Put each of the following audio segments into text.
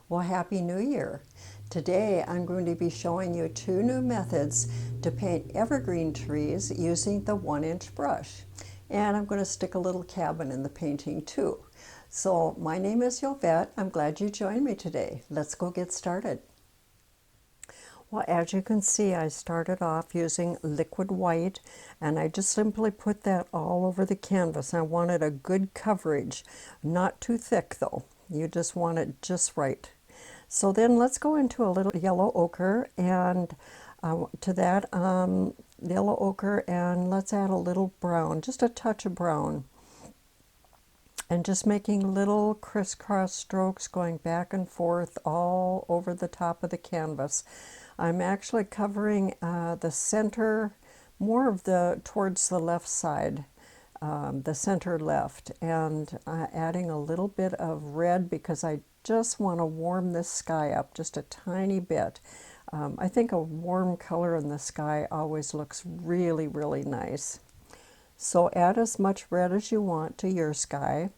Well, Happy New Year! Today I'm going to be showing you two new methods to paint evergreen trees using the 1-inch brush. And I'm going to stick a little cabin in the painting too. So my name is Yovette. I'm glad you joined me today. Let's go get started. Well, as you can see, I started off using liquid white, and I just simply put that all over the canvas. I wanted a good coverage, not too thick though. You just want it just right. So then let's go into a little yellow ochre, and to that yellow ochre, and let's add a little brown, just a touch of brown. And just making little crisscross strokes going back and forth all over the top of the canvas. I'm actually covering the center, more of the towards the left side, the center left, and adding a little bit of red because I just want to warm this sky up just a tiny bit. I think a warm color in the sky always looks really, really nice. So add as much red as you want to your sky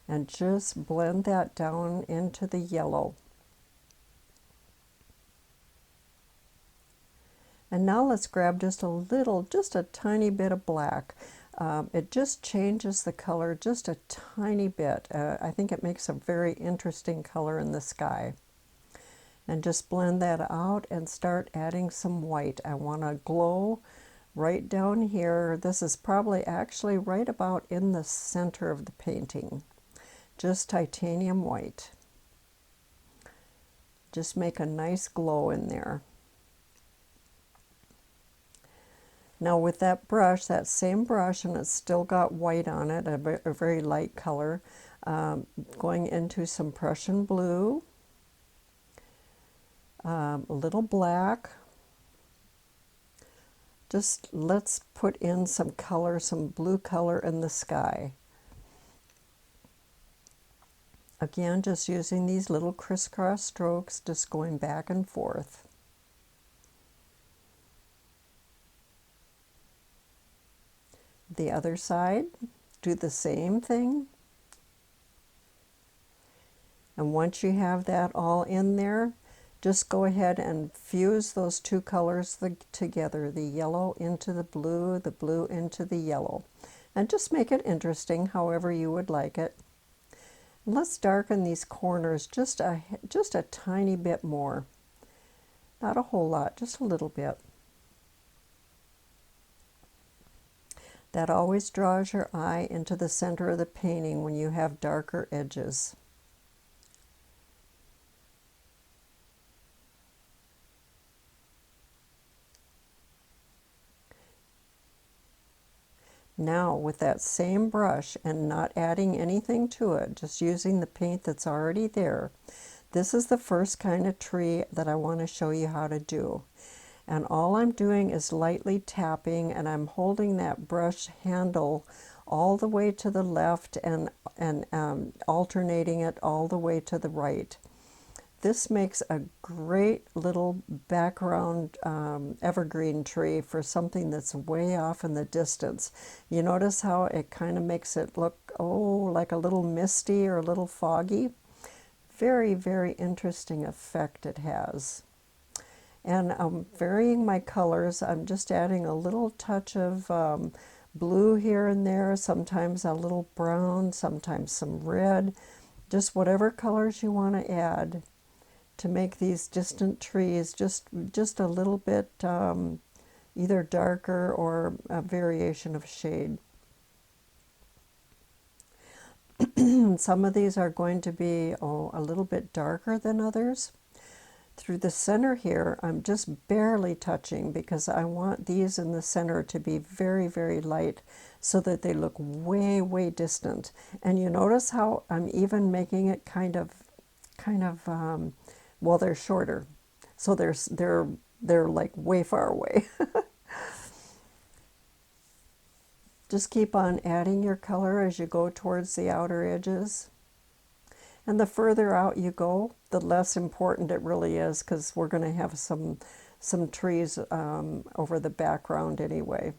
and just blend that down into the yellow. And now let's grab just a little, just a tiny bit of black. It just changes the color just a tiny bit. I think it makes a very interesting color in the sky. And just blend that out and start adding some white. I want to glow right down here. This is probably actually right about in the center of the painting. Just titanium white. Just make a nice glow in there. Now with that brush, that same brush, and it's still got white on it, a very light color, going into some Prussian blue, a little black. Just let's put in some color, some blue color in the sky. Again, just using these little crisscross strokes, just going back and forth. The other side, do the same thing. And once you have that all in there, just go ahead and fuse those two colors together, the yellow into the blue into the yellow. And just make it interesting however you would like it. Let's darken these corners just a tiny bit more. Not a whole lot, just a little bit. That always draws your eye into the center of the painting when you have darker edges. Now with that same brush and not adding anything to it, just using the paint that's already there, this is the first kind of tree that I want to show you how to do. And all I'm doing is lightly tapping, and I'm holding that brush handle all the way to the left and alternating it all the way to the right. This makes a great little background evergreen tree for something that's way off in the distance. You notice how it kind of makes it look, like a little misty or a little foggy? Very, very interesting effect it has. And I'm varying my colors. I'm just adding a little touch of blue here and there, sometimes a little brown, sometimes some red, just whatever colors you want to add to make these distant trees just a little bit either darker or a variation of shade. Some of these are going to be a little bit darker than others. Through the center here, I'm just barely touching because I want these in the center to be very, very light so that they look way, way distant. And you notice how I'm even making it kind of, well, they're shorter. So they're like way far away. Just keep on adding your color as you go towards the outer edges. And the further out you go, the less important it really is, because we're going to have some trees over the background anyway.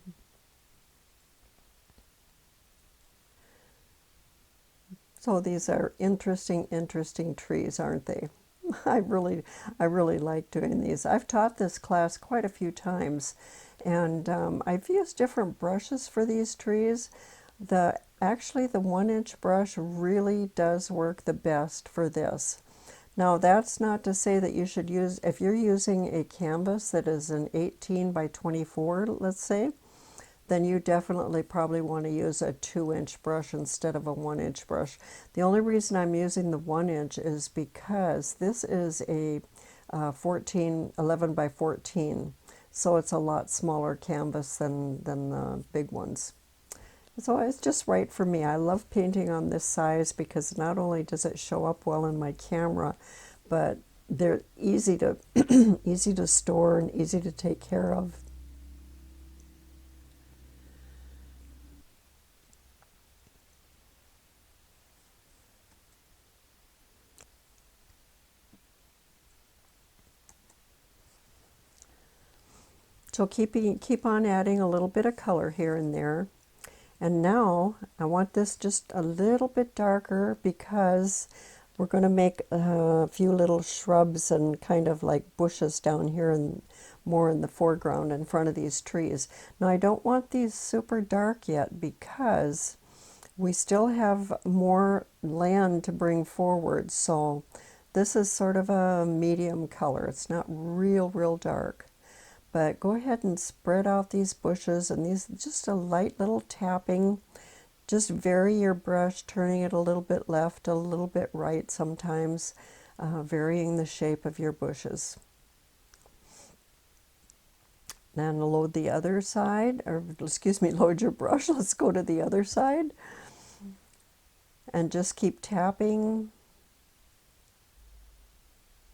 So these are interesting trees, aren't they? I really like doing these. I've taught this class quite a few times, and I've used different brushes for these trees. Actually, the 1-inch brush really does work the best for this. Now, that's not to say that you should use, if you're using a canvas that is an 18 by 24, let's say, then you definitely probably want to use a 2-inch brush instead of a 1-inch brush. The only reason I'm using the 1-inch is because this is a 11 by 14, so it's a lot smaller canvas than the big ones. So it's just right for me. I love painting on this size because not only does it show up well in my camera, but they're easy to easy to store and easy to take care of. So keep on adding a little bit of color here and there. And now I want this just a little bit darker because we're going to make a few little shrubs and kind of like bushes down here and more in the foreground in front of these trees. Now I don't want these super dark yet because we still have more land to bring forward. So this is sort of a medium color. It's not real dark. But go ahead and spread out these bushes, and these just a light little tapping. Just vary your brush, turning it a little bit left, a little bit right sometimes, varying the shape of your bushes. Then load the other side, or excuse me, load your brush. Let's go to the other side. And just keep tapping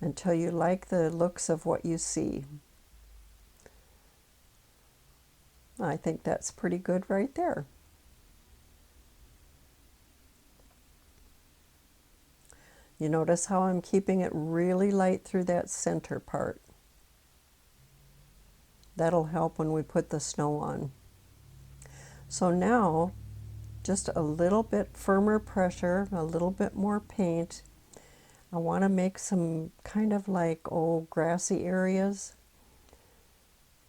until you like the looks of what you see. I think that's pretty good right there. You notice how I'm keeping it really light through that center part. That'll help when we put the snow on. So now, just a little bit firmer pressure, a little bit more paint. I want to make some kind of like old grassy areas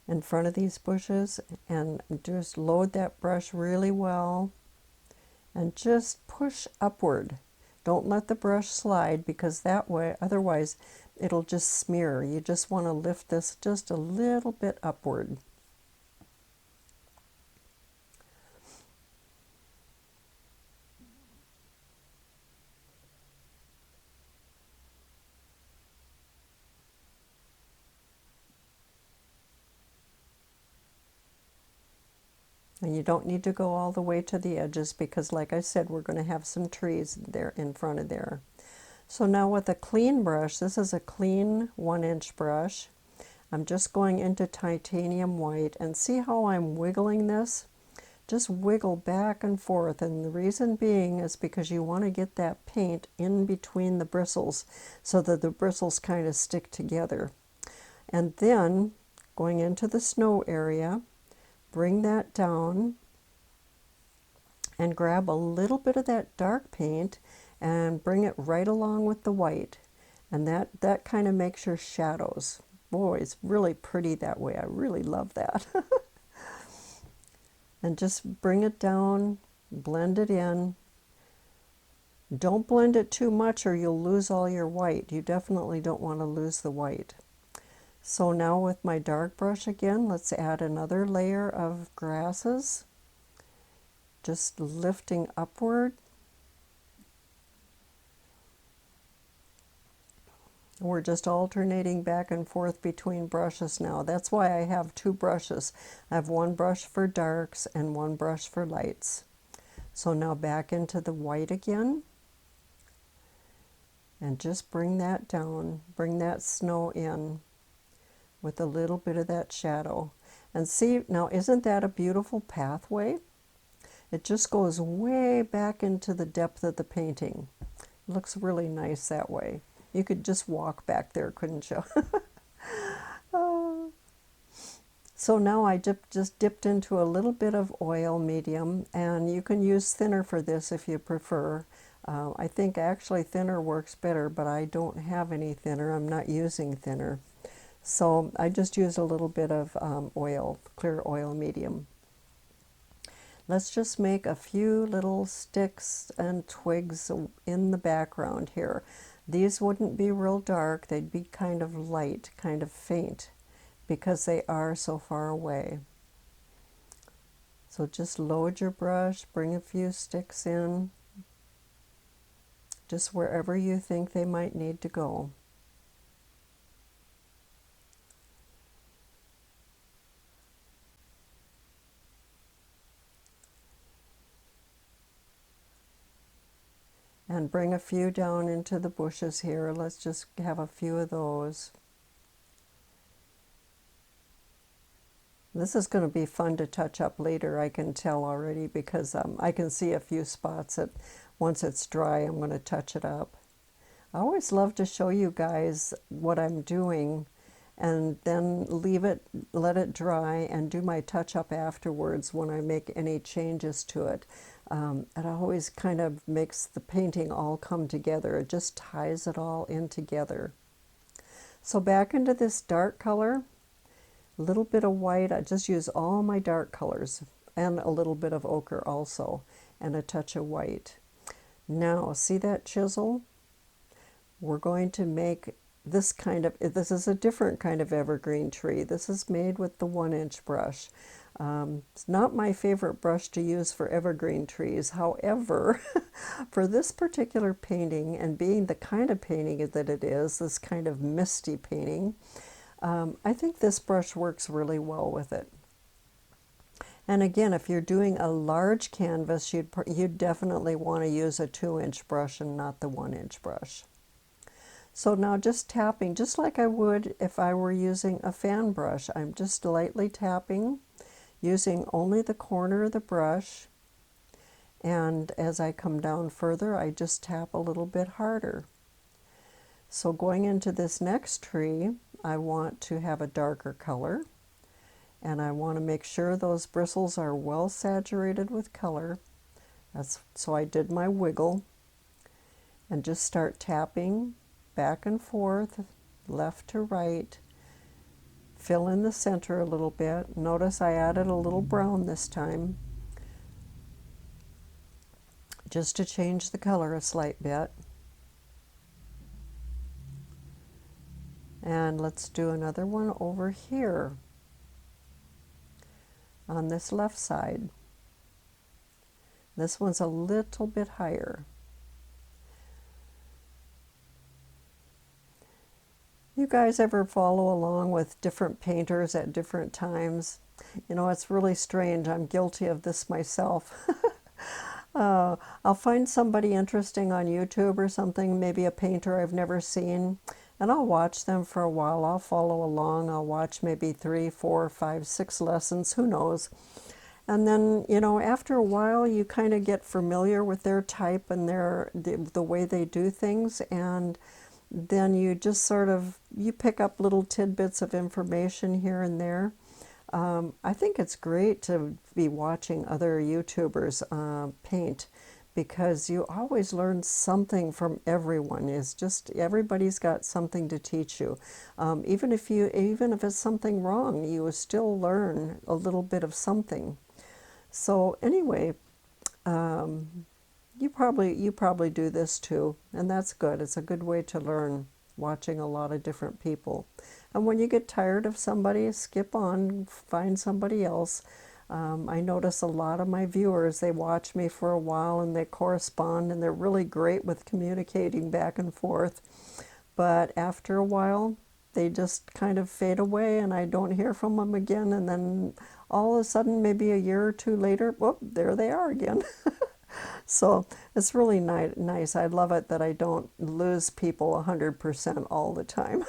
in front of these bushes, and just load that brush really well and just push upward. Don't let the brush slide because that way, otherwise it'll just smear. You just want to lift this just a little bit upward. And you don't need to go all the way to the edges because, like I said, we're going to have some trees there in front of there. So now with a clean brush, this is a clean 1-inch brush. I'm just going into titanium white, and see how I'm wiggling this? Just wiggle back and forth, and the reason being is because you want to get that paint in between the bristles so that the bristles kind of stick together. And then going into the snow area, bring that down and grab a little bit of that dark paint and bring it right along with the white, and that kind of makes your shadows. Boy, it's really pretty that way. I really love that. And just bring it down, blend it in. Don't blend it too much or you'll lose all your white. You definitely don't want to lose the white. So now with my dark brush again, let's add another layer of grasses, just lifting upward. We're just alternating back and forth between brushes now. That's why I have two brushes. I have one brush for darks and one brush for lights. So now back into the white again. And just bring that down, bring that snow in with a little bit of that shadow. And see, now isn't that a beautiful pathway? It just goes way back into the depth of the painting. It looks really nice that way. You could just walk back there, couldn't you? So now I just dipped into a little bit of oil medium, and you can use thinner for this if you prefer. I think actually thinner works better, but I don't have any thinner. I'm not using thinner. So I just used a little bit of oil, clear oil medium. Let's just make a few little sticks and twigs in the background here. These wouldn't be real dark, they'd be kind of light, kind of faint, because they are so far away. So just load your brush, bring a few sticks in, just wherever you think they might need to go. And bring a few down into the bushes here. Let's just have a few of those. This is going to be fun to touch up later, I can tell already, because I can see a few spots that once it's dry, I'm going to touch it up. I always love to show you guys what I'm doing and then leave it, let it dry, and do my touch up afterwards when I make any changes to it. It always kind of makes the painting all come together. It just ties it all in together. So back into this dark color, a little bit of white. I just use all my dark colors and a little bit of ochre also, and a touch of white. Now, see that chisel? We're going to make this is a different kind of evergreen tree. This is made with the 1-inch brush. It's not my favorite brush to use for evergreen trees. However, for this particular painting, and being the kind of painting that it is, this kind of misty painting, I think this brush works really well with it. And again, if you're doing a large canvas, you'd definitely want to use a 2-inch brush and not the 1-inch brush. So now just tapping, just like I would if I were using a fan brush. I'm just lightly tapping, using only the corner of the brush. And as I come down further, I just tap a little bit harder. So going into this next tree, I want to have a darker color. And I want to make sure those bristles are well saturated with color. So I did my wiggle. And just start tapping back and forth, left to right, fill in the center a little bit. Notice I added a little brown this time, just to change the color a slight bit. And let's do another one over here on this left side. This one's a little bit higher. You guys ever follow along with different painters at different times? You know, it's really strange. I'm guilty of this myself. I'll find somebody interesting on YouTube or something, maybe a painter I've never seen, and I'll watch them for a while. I'll follow along. I'll watch maybe 3, 4, 5, 6 lessons, who knows. And then, you know, after a while, you kind of get familiar with their type and the way they do things, and then you just sort of, you pick up little tidbits of information here and there. I think it's great to be watching other YouTubers paint, because you always learn something from everyone. It's just, everybody's got something to teach you. Even if it's something wrong, you will still learn a little bit of something. So anyway, you probably do this too, and that's good. It's a good way to learn, watching a lot of different people. And when you get tired of somebody, skip on, find somebody else. I notice a lot of my viewers, they watch me for a while and they correspond, and they're really great with communicating back and forth. But after a while, they just kind of fade away and I don't hear from them again. And then all of a sudden, maybe a year or 2 later, whoop, there they are again. So it's really nice. I love it that I don't lose people 100% all the time.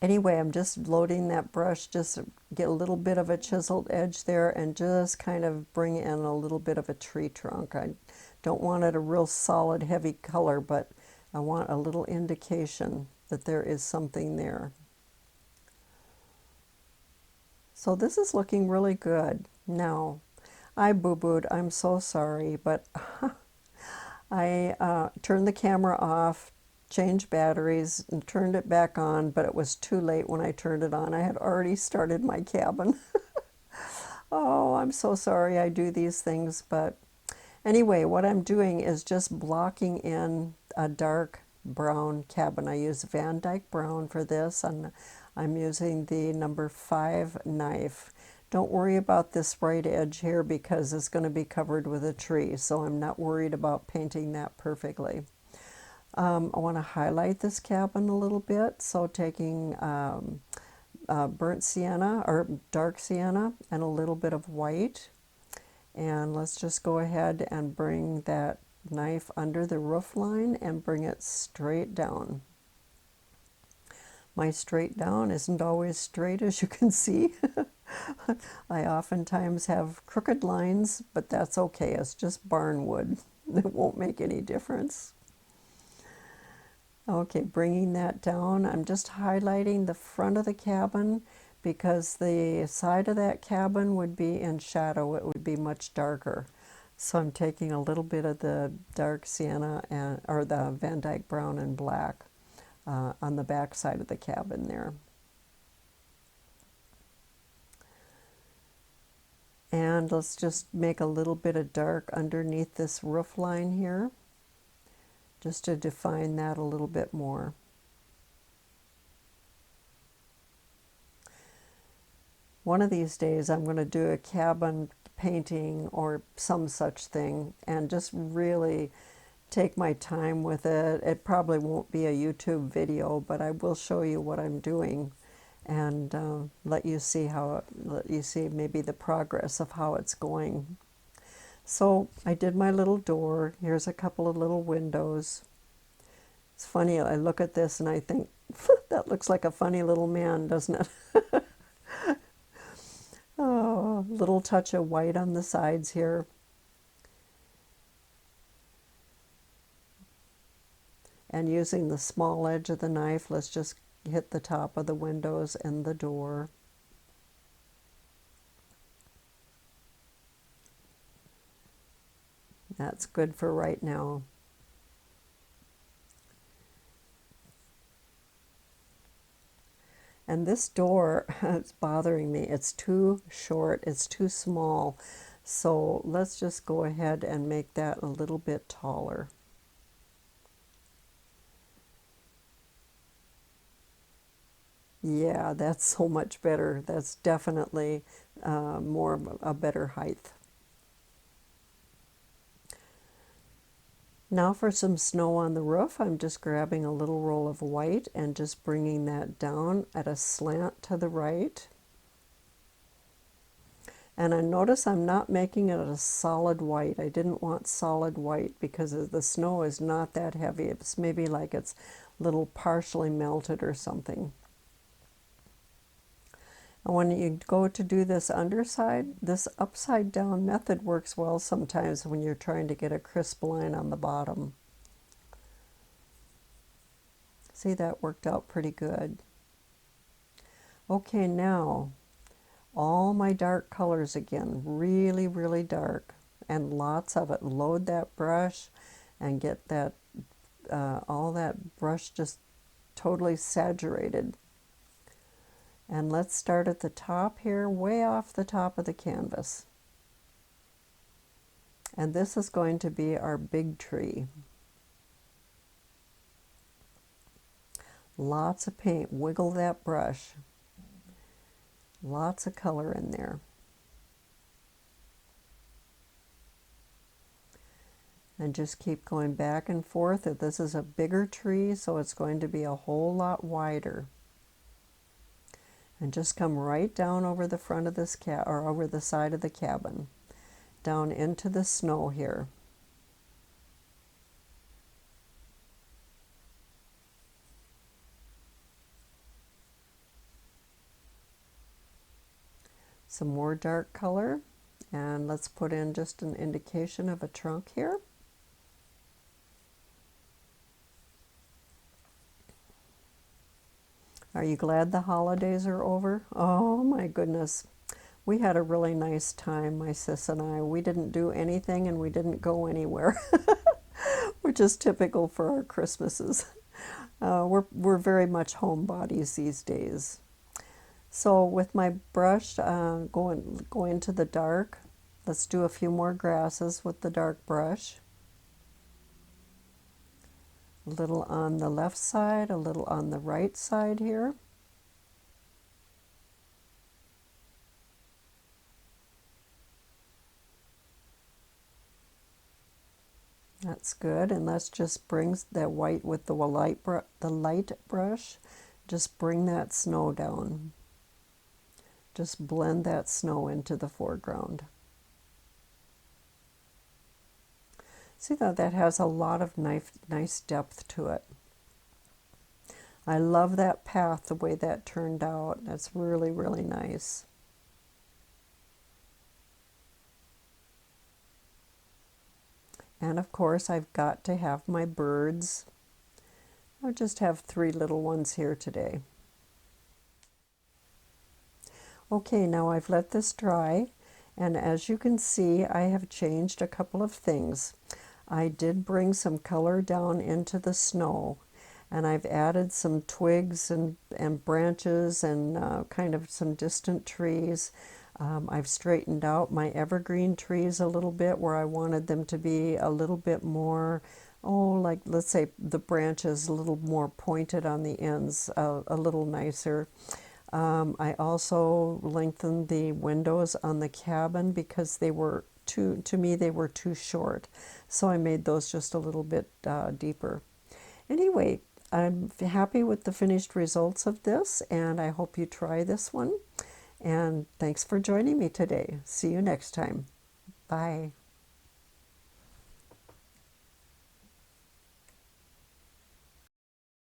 Anyway, I'm just loading that brush, just get a little bit of a chiseled edge there, and just kind of bring in a little bit of a tree trunk. I don't want it a real solid, heavy color, but I want a little indication that there is something there. So this is looking really good. Now, I boo-booed. I'm so sorry, but I turned the camera off, changed batteries, and turned it back on, but it was too late when I turned it on. I had already started my cabin. Oh, I'm so sorry I do these things, but anyway, what I'm doing is just blocking in a dark brown cabin. I use Van Dyke brown for this, and I'm using the number 5 knife. Don't worry about this right edge here because it's going to be covered with a tree, so I'm not worried about painting that perfectly. I want to highlight this cabin a little bit, so taking burnt sienna or dark sienna and a little bit of white. And let's just go ahead and bring that knife under the roof line and bring it straight down. My straight down isn't always straight, as you can see. I oftentimes have crooked lines, but that's okay. It's just barn wood. It won't make any difference. Okay, bringing that down, I'm just highlighting the front of the cabin because the side of that cabin would be in shadow. It would be much darker. So I'm taking a little bit of the dark sienna or the Van Dyke brown and black on the back side of the cabin there. And let's just make a little bit of dark underneath this roof line here, just to define that a little bit more. One of these days I'm going to do a cabin painting or some such thing and just really take my time with it. It probably won't be a YouTube video, but I will show you what I'm doing and let you see maybe the progress of how it's going. So I did my little door. Here's a couple of little windows. It's funny, I look at this and I think, that looks like a funny little man, doesn't it? Oh, little touch of white on the sides here. And using the small edge of the knife, let's just hit the top of the windows and the door. That's good for right now. And this door, it's bothering me. It's too short, it's too small. So let's just go ahead and make that a little bit taller. Yeah, that's so much better. That's definitely more of a better height. Now for some snow on the roof, I'm just grabbing a little roll of white and just bringing that down at a slant to the right. And I notice I'm not making it a solid white. I didn't want solid white because the snow is not that heavy. It's maybe like it's a little partially melted or something. And when you go to do this underside, this upside down method works well sometimes when you're trying to get a crisp line on the bottom. See, that worked out pretty good. Okay, now all my dark colors again, really, really dark, and lots of it. Load that brush and get that all that brush just totally saturated. And let's start at the top here, way off the top of the canvas. And this is going to be our big tree. Lots of paint, wiggle that brush. Lots of color in there. And just keep going back and forth. This is a bigger tree, so it's going to be a whole lot wider. And just come right down over the front of this or over the side of the cabin, down into the snow here. Some more dark color, and let's put in just an indication of a trunk here. Are you glad the holidays are over? Oh my goodness. We had a really nice time, my sis and I. We didn't do anything and we didn't go anywhere, which is typical for our Christmases. We're very much homebodies these days. So with my brush, go into the dark. Let's do a few more grasses with the dark brush. A little on the left side, a little on the right side here. That's good, and let's just bring that white with the light brush. Just bring that snow down. Just blend that snow into the foreground. See that has a lot of nice depth to it. I love that path, the way that turned out. That's really, really nice. And of course, I've got to have my birds. I'll just have 3 little ones here today. Okay, now I've let this dry, and as you can see, I have changed a couple of things. I did bring some color down into the snow, and I've added some twigs and branches and kind of some distant trees. I've straightened out my evergreen trees a little bit where I wanted them to be a little bit more, like let's say the branches a little more pointed on the ends, a little nicer. I also lengthened the windows on the cabin because they were to me they were too short. So I made those just a little bit deeper. Anyway, I'm happy with the finished results of this, and I hope you try this one. And thanks for joining me today. See you next time. Bye.